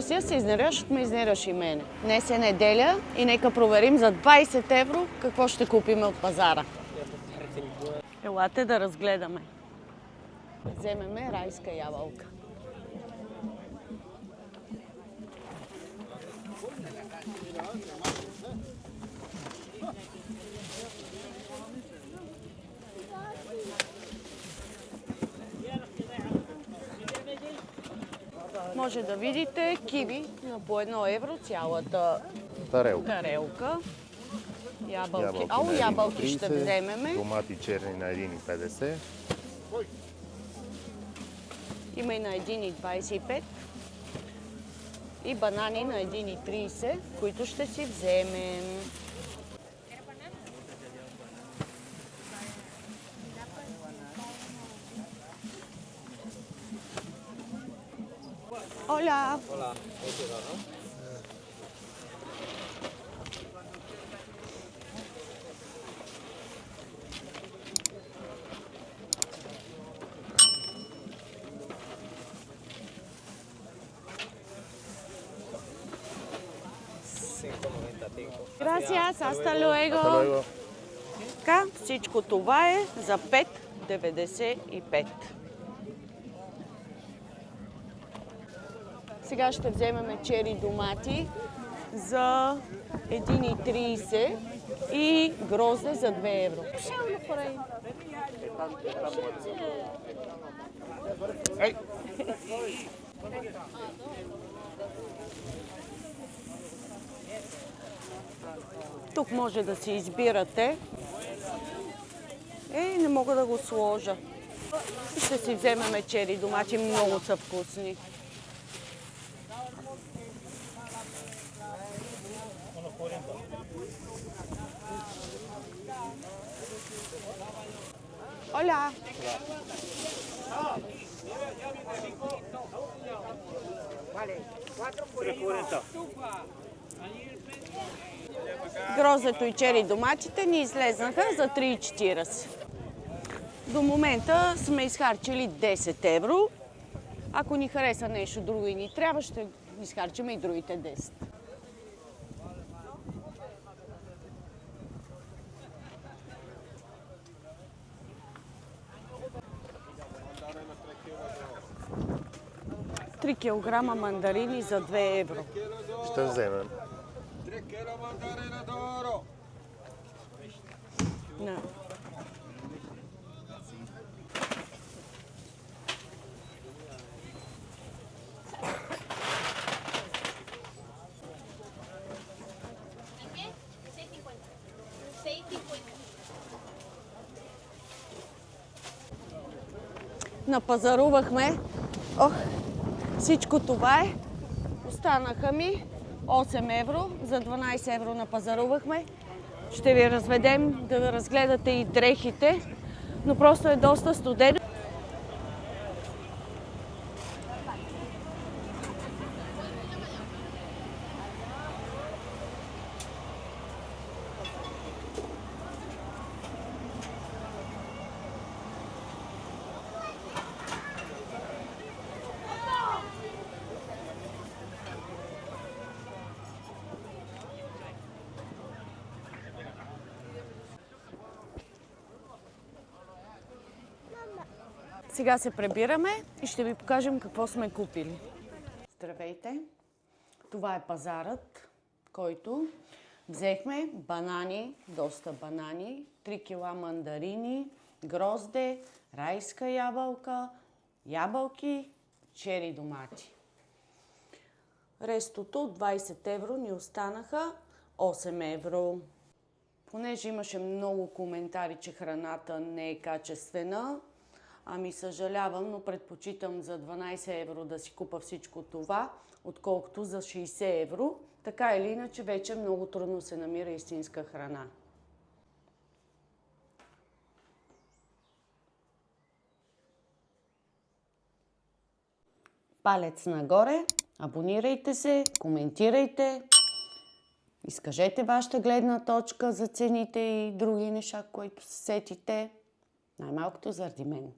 Сега се изнервяш, защото ме изнервяш и мене. Днес е неделя и нека проверим за 20 евро какво ще купим от пазара. Елате да разгледаме. Вземеме райска ябълка. Може да видите киви на по 1 евро цялата тарелка. Ябълки. Ябълки ще вземеме. Домати черни на 1,50. Има и на 1,25. И банани на 1,30, които ще си вземем. Hola. Hola, ¿no? Gracias, hasta luego. Така, всичко това е за 5,95. Сега ще вземем чери домати за 1,30 и грозде за 2 евро. Тук може да си избирате. Не мога да го сложа. Ще си вземем чери домати, много са вкусни. Hola. Гроздето и чери доматите ни излезнаха за 3,40. До момента сме изхарчили 10 евро. Ако ни хареса нещо друго и ни трябва, ще изхарчим и другите 10. Три килограма мандарини за 2 евро. Ще вземем. No. Напазарувахме. Всичко това е. Останаха ми 8 евро. За 12 евро напазарувахме. Ще ви разведем да разгледате и дрехите, но просто е доста студено. Сега се прибираме и ще ви покажем какво сме купили. Здравейте! Това е пазарът, който взехме банани, доста банани, 3 кг мандарини, грозде, райска ябълка, ябълки, чери домати. Рестото от 20 евро ни останаха 8 евро. Понеже имаше много коментари, че храната не е качествена, ами съжалявам, но предпочитам за 12 евро да си купа всичко това, отколкото за 60 евро. Така или иначе, вече много трудно се намира истинска храна. Палец нагоре, абонирайте се, коментирайте, изкажете вашата гледна точка за цените и други неща, които се сетите, най-малкото заради мен.